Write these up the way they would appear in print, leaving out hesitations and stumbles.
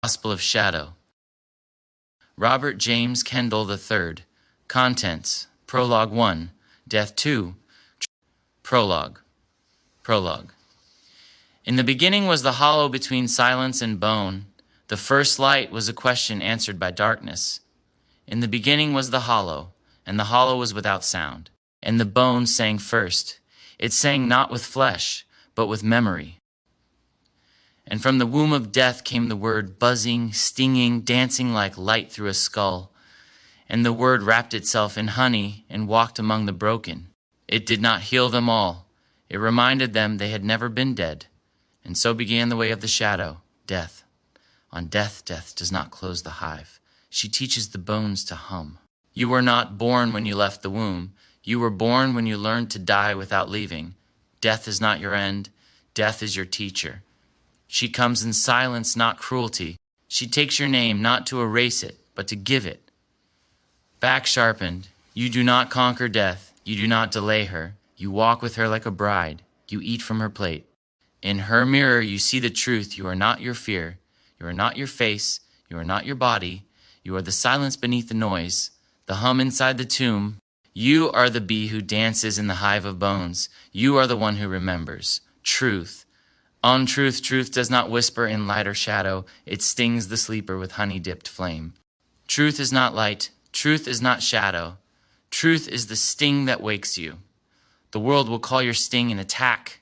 Gospel of Shadow. Robert James Kendall III. Contents. Prologue 1. Death 2. Prologue. Prologue. In the beginning was the hollow between silence and bone. The first light was a question answered by darkness. In the beginning was the hollow, and the hollow was without sound. And the bone sang first. It sang not with flesh, but with memory. And from the womb of death came the word, buzzing, stinging, dancing like light through a skull. And the word wrapped itself in honey and walked among the broken. It did not heal them all. It reminded them they had never been dead. And so began the way of the shadow, death. On death, death does not close the hive. She teaches the bones to hum. You were not born when you left the womb. You were born when you learned to die without leaving. Death is not your end. Death is your teacher. She comes in silence, not cruelty. She takes your name not to erase it, but to give it. Back sharpened, you do not conquer death. You do not delay her. You walk with her like a bride. You eat from her plate. In her mirror, you see the truth. You are not your fear. You are not your face. You are not your body. You are the silence beneath the noise, the hum inside the tomb. You are the bee who dances in the hive of bones. You are the one who remembers. Truth. Untruth, truth does not whisper in light or shadow. It stings the sleeper with honey-dipped flame. Truth is not light. Truth is not shadow. Truth is the sting that wakes you. The world will call your sting an attack,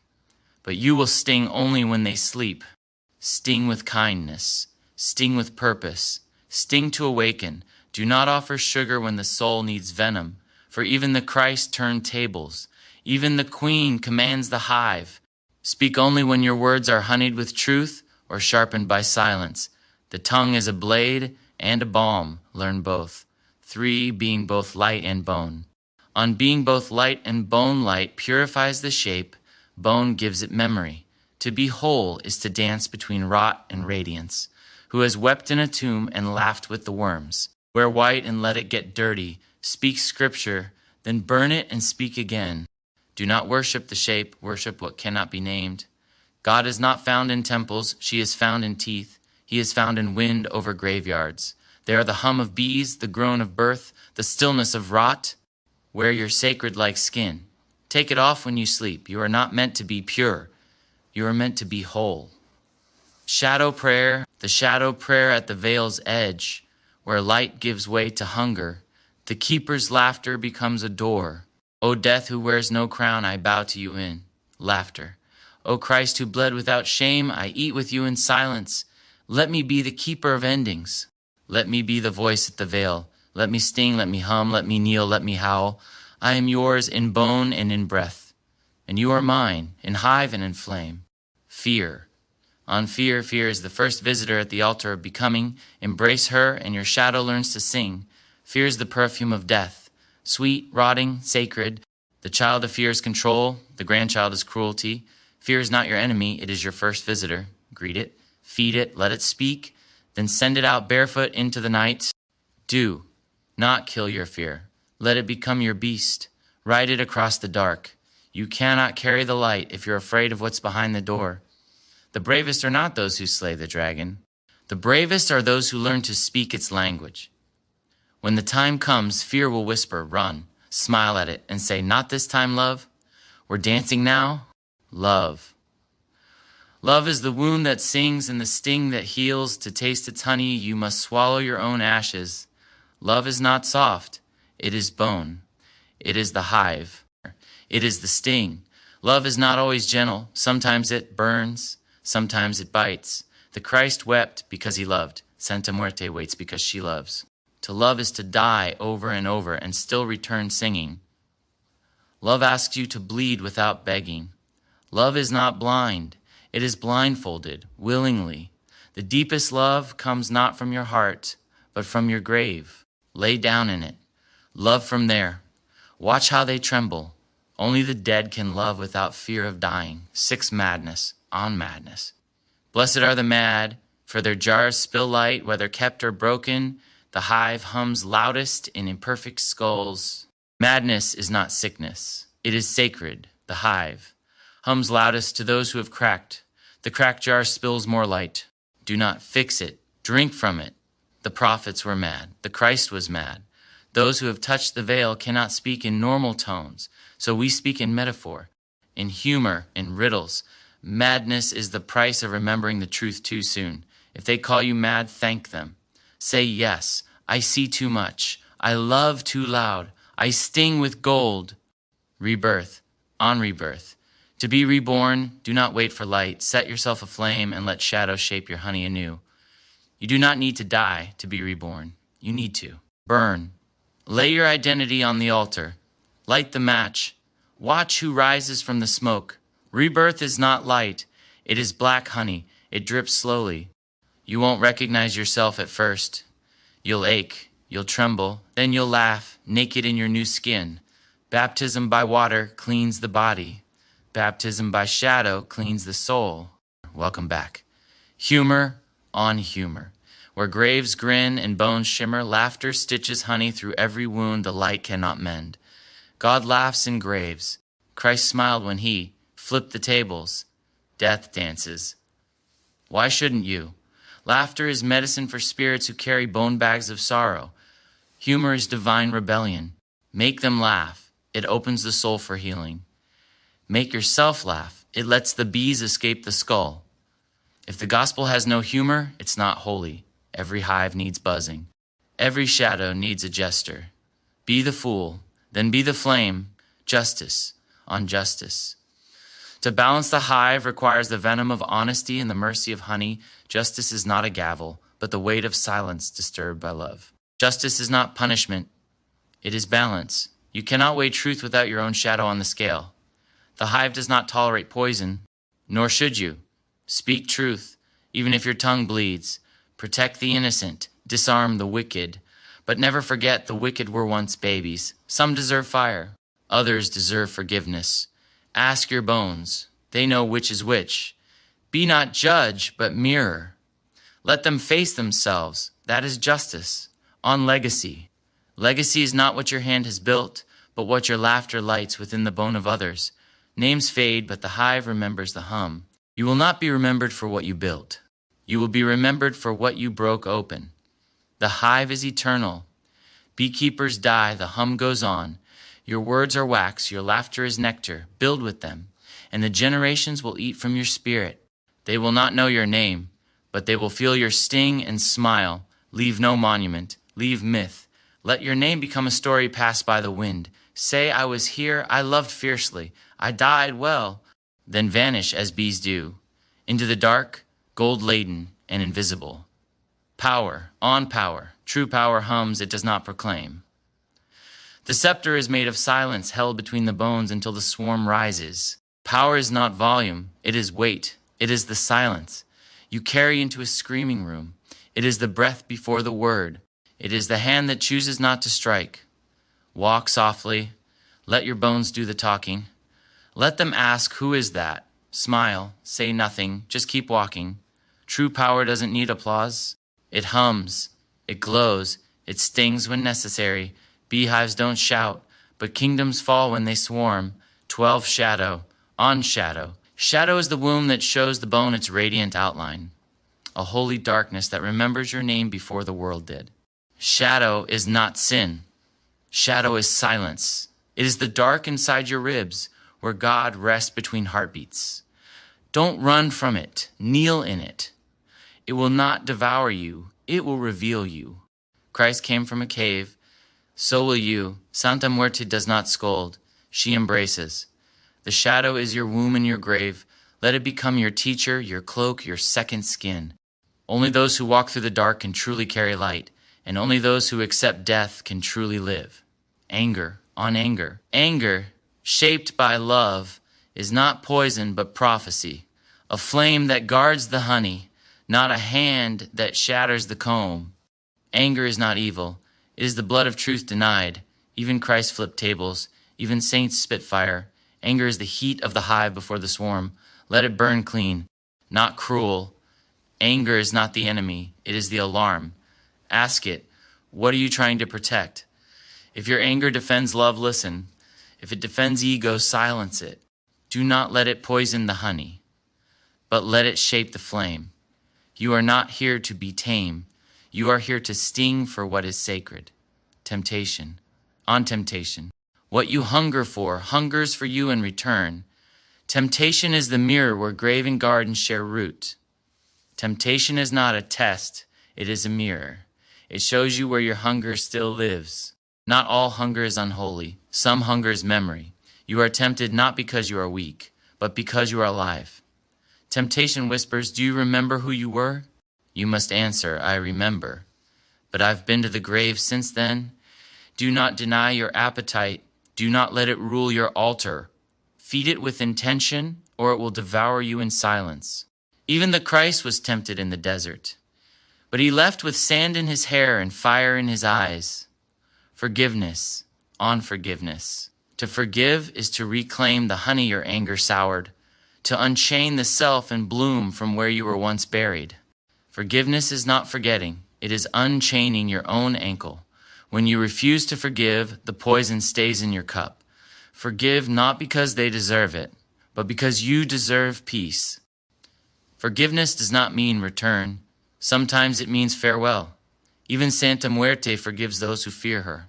but you will sting only when they sleep. Sting with kindness. Sting with purpose. Sting to awaken. Do not offer sugar when the soul needs venom, for even the Christ turned tables. Even the queen commands the hive. Speak only when your words are honeyed with truth or sharpened by silence. The tongue is a blade and a balm. Learn both. 3, being both light and bone. On being both light and bone, light purifies the shape. Bone gives it memory. To be whole is to dance between rot and radiance. Who has wept in a tomb and laughed with the worms. Wear white and let it get dirty. Speak scripture, then burn it and speak again. Do not worship the shape, worship what cannot be named. God is not found in temples, she is found in teeth. He is found in wind over graveyards. They are the hum of bees, the groan of birth, the stillness of rot. Wear your sacred like skin. Take it off when you sleep. You are not meant to be pure. You are meant to be whole. Shadow prayer, the shadow prayer at the veil's edge, where light gives way to hunger. The keeper's laughter becomes a door. O death who wears no crown, I bow to you in laughter. O Christ who bled without shame, I eat with you in silence. Let me be the keeper of endings. Let me be the voice at the veil. Let me sting, let me hum, let me kneel, let me howl. I am yours in bone and in breath, and you are mine in hive and in flame. Fear. On fear, fear is the first visitor at the altar of becoming. Embrace her, and your shadow learns to sing. Fear is the perfume of death. Sweet, rotting, sacred. The child of fear is control. The grandchild is cruelty. Fear is not your enemy. It is your first visitor. Greet it. Feed it. Let it speak. Then send it out barefoot into the night. Do not kill your fear. Let it become your beast. Ride it across the dark. You cannot carry the light if you're afraid of what's behind the door. The bravest are not those who slay the dragon. The bravest are those who learn to speak its language. When the time comes, fear will whisper, run, smile at it, and say, not this time, love. We're dancing now. Love. Love is the wound that sings and the sting that heals. To taste its honey, you must swallow your own ashes. Love is not soft. It is bone. It is the hive. It is the sting. Love is not always gentle. Sometimes it burns. Sometimes it bites. The Christ wept because he loved. Santa Muerte waits because she loves. To love is to die over and over and still return singing. Love asks you to bleed without begging. Love is not blind. It is blindfolded, willingly. The deepest love comes not from your heart, but from your grave. Lay down in it. Love from there. Watch how they tremble. Only the dead can love without fear of dying. 6 madness on madness. Blessed are the mad, for their jars spill light, whether kept or broken. The hive hums loudest in imperfect skulls. Madness is not sickness. It is sacred. The hive hums loudest to those who have cracked. The cracked jar spills more light. Do not fix it. Drink from it. The prophets were mad. The Christ was mad. Those who have touched the veil cannot speak in normal tones, so we speak in metaphor, in humor, in riddles. Madness is the price of remembering the truth too soon. If they call you mad, thank them. Say yes, I see too much. I love too loud. I sting with gold. Rebirth, on rebirth. To be reborn, do not wait for light. Set yourself aflame and let shadow shape your honey anew. You do not need to die to be reborn. You need to. Burn. Lay your identity on the altar. Light the match. Watch who rises from the smoke. Rebirth is not light. It is black honey. It drips slowly. You won't recognize yourself at first. You'll ache. You'll tremble. Then you'll laugh, naked in your new skin. Baptism by water cleans the body. Baptism by shadow cleans the soul. Welcome back. Humor on humor. Where graves grin and bones shimmer, laughter stitches honey through every wound the light cannot mend. God laughs in graves. Christ smiled when he flipped the tables. Death dances. Why shouldn't you? Laughter is medicine for spirits who carry bone bags of sorrow. Humor is divine rebellion. Make them laugh. It opens the soul for healing. Make yourself laugh. It lets the bees escape the skull. If the gospel has no humor, it's not holy. Every hive needs buzzing. Every shadow needs a jester. Be the fool, then be the flame. Justice on justice. To balance the hive requires the venom of honesty and the mercy of honey. Justice is not a gavel, but the weight of silence disturbed by love. Justice is not punishment. It is balance. You cannot weigh truth without your own shadow on the scale. The hive does not tolerate poison, nor should you. Speak truth, even if your tongue bleeds. Protect the innocent, disarm the wicked, but never forget the wicked were once babies. Some deserve fire, others deserve forgiveness. Ask your bones, they know which is which. Be not judge, but mirror. Let them face themselves, that is justice. On legacy. Legacy is not what your hand has built, but what your laughter lights within the bone of others. Names fade, but the hive remembers the hum. You will not be remembered for what you built. You will be remembered for what you broke open. The hive is eternal. Beekeepers die, the hum goes on. Your words are wax, your laughter is nectar. Build with them, and the generations will eat from your spirit. They will not know your name, but they will feel your sting and smile. Leave no monument, leave myth. Let your name become a story passed by the wind. Say, I was here, I loved fiercely, I died well. Then vanish as bees do, into the dark, gold-laden and invisible. Power, on power, true power hums, it does not proclaim. The scepter is made of silence held between the bones until the swarm rises. Power is not volume, it is weight, it is the silence you carry into a screaming room. It is the breath before the word. It is the hand that chooses not to strike. Walk softly, let your bones do the talking. Let them ask, who is that? Smile, say nothing, just keep walking. True power doesn't need applause. It hums, it glows, it stings when necessary. Beehives don't shout, but kingdoms fall when they swarm. 12 shadow, on shadow. Shadow is the womb that shows the bone its radiant outline. A holy darkness that remembers your name before the world did. Shadow is not sin. Shadow is silence. It is the dark inside your ribs where God rests between heartbeats. Don't run from it. Kneel in it. It will not devour you. It will reveal you. Christ came from a cave. So will you. Santa Muerte does not scold. She embraces. The shadow is your womb and your grave. Let it become your teacher, your cloak, your second skin. Only those who walk through the dark can truly carry light, and only those who accept death can truly live. Anger on anger. Anger, shaped by love, is not poison but prophecy. A flame that guards the honey, not a hand that shatters the comb. Anger is not evil. It is the blood of truth denied. Even Christ flipped tables. Even saints spit fire. Anger is the heat of the hive before the swarm. Let it burn clean, not cruel. Anger is not the enemy. It is the alarm. Ask it, what are you trying to protect? If your anger defends love, listen. If it defends ego, silence it. Do not let it poison the honey, but let it shape the flame. You are not here to be tame. You are here to sting for what is sacred. Temptation. On temptation. What you hunger for hungers for you in return. Temptation is the mirror where grave and garden share root. Temptation is not a test, it is a mirror. It shows you where your hunger still lives. Not all hunger is unholy. Some hunger is memory. You are tempted not because you are weak, but because you are alive. Temptation whispers, do you remember who you were? You must answer, I remember. But I've been to the grave since then. Do not deny your appetite. Do not let it rule your altar. Feed it with intention, or it will devour you in silence. Even the Christ was tempted in the desert, but he left with sand in his hair and fire in his eyes. Forgiveness, on forgiveness. To forgive is to reclaim the honey your anger soured, to unchain the self and bloom from where you were once buried. Forgiveness is not forgetting, it is unchaining your own ankle. When you refuse to forgive, the poison stays in your cup. Forgive not because they deserve it, but because you deserve peace. Forgiveness does not mean return. Sometimes it means farewell. Even Santa Muerte forgives those who fear her.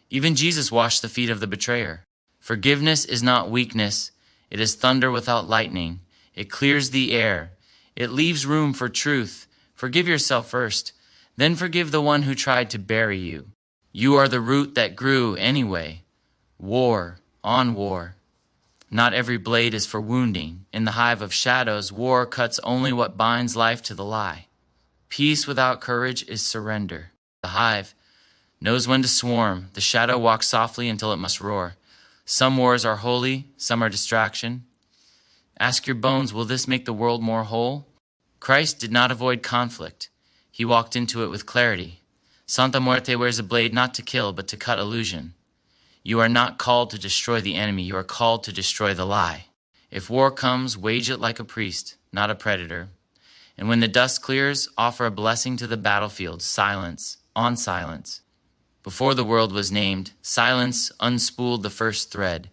Even Jesus washed the feet of the betrayer. Forgiveness is not weakness. It is thunder without lightning. It clears the air. It leaves room for truth. Forgive yourself first. Then forgive the one who tried to bury you. You are the root that grew anyway. War on war. Not every blade is for wounding. In the hive of shadows, war cuts only what binds life to the lie. Peace without courage is surrender. The hive knows when to swarm. The shadow walks softly until it must roar. Some wars are holy, some are distraction. Ask your bones, will this make the world more whole? Christ did not avoid conflict. He walked into it with clarity. Santa Muerte wears a blade not to kill, but to cut illusion. You are not called to destroy the enemy. You are called to destroy the lie. If war comes, wage it like a priest, not a predator. And when the dust clears, offer a blessing to the battlefield, silence, on silence. Before the world was named, silence unspooled the first thread.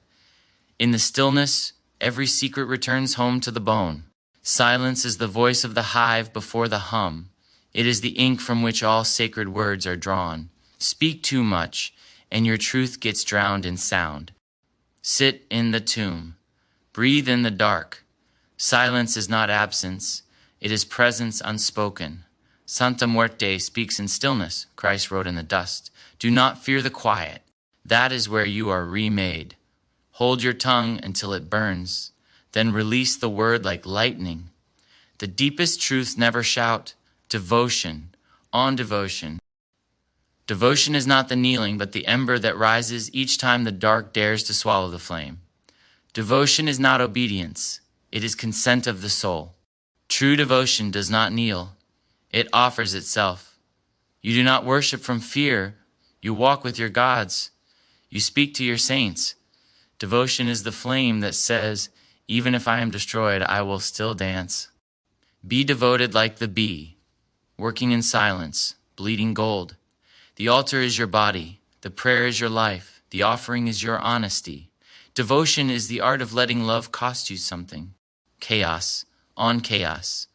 In the stillness, every secret returns home to the bone. Silence is the voice of the hive before the hum. It is the ink from which all sacred words are drawn. Speak too much, and your truth gets drowned in sound. Sit in the tomb. Breathe in the dark. Silence is not absence. It is presence unspoken. Santa Muerte speaks in stillness, Christ wrote in the dust. Do not fear the quiet. That is where you are remade. Hold your tongue until it burns. Then release the word like lightning. The deepest truths never shout. Devotion, on devotion. Devotion is not the kneeling, but the ember that rises each time the dark dares to swallow the flame. Devotion is not obedience. It is consent of the soul. True devotion does not kneel. It offers itself. You do not worship from fear. You walk with your gods. You speak to your saints. Devotion is the flame that says, even if I am destroyed, I will still dance. Be devoted like the bee, working in silence, bleeding gold. The altar is your body. The prayer is your life. The offering is your honesty. Devotion is the art of letting love cost you something. Chaos, on chaos.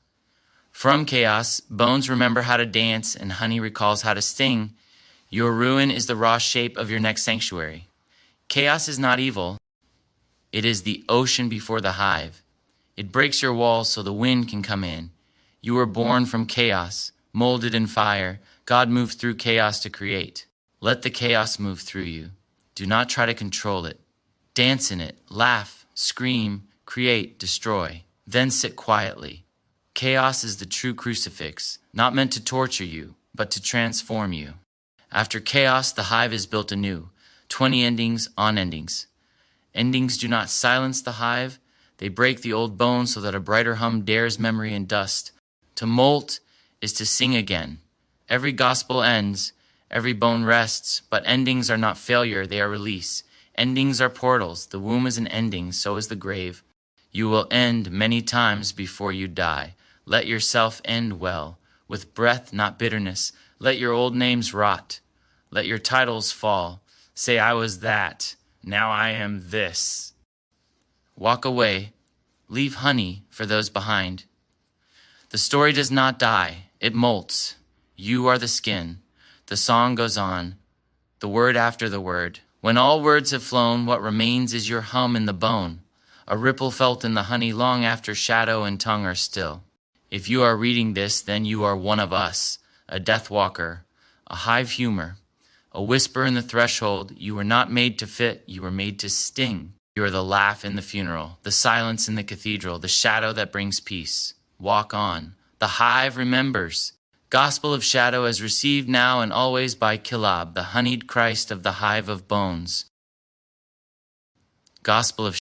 From chaos, bones remember how to dance and honey recalls how to sting. Your ruin is the raw shape of your next sanctuary. Chaos is not evil. It is the ocean before the hive. It breaks your walls so the wind can come in. You were born from chaos, molded in fire. God moved through chaos to create. Let the chaos move through you. Do not try to control it. Dance in it, laugh, scream, create, destroy. Then sit quietly. Chaos is the true crucifix, not meant to torture you, but to transform you. After chaos, the hive is built anew. 20 endings on endings. Endings do not silence the hive. They break the old bones so that a brighter hum dares memory and dust. To molt is to sing again. Every gospel ends, every bone rests, but endings are not failure, they are release. Endings are portals. The womb is an ending, so is the grave. You will end many times before you die. Let yourself end well, with breath, not bitterness. Let your old names rot. Let your titles fall. Say, I was that. Now I am this. Walk away. Leave honey for those behind. The story does not die, it molts. You are the skin. The song goes on, the word after the word. When all words have flown, what remains is your hum in the bone, a ripple felt in the honey long after shadow and tongue are still. If you are reading this, then you are one of us, a death walker, a hive humor, a whisper in the threshold. You were not made to fit, you were made to sting. You are the laugh in the funeral, the silence in the cathedral, the shadow that brings peace. Walk on. The hive remembers. Gospel of shadow as received now and always by Kilab, the honeyed Christ of the hive of bones. Gospel of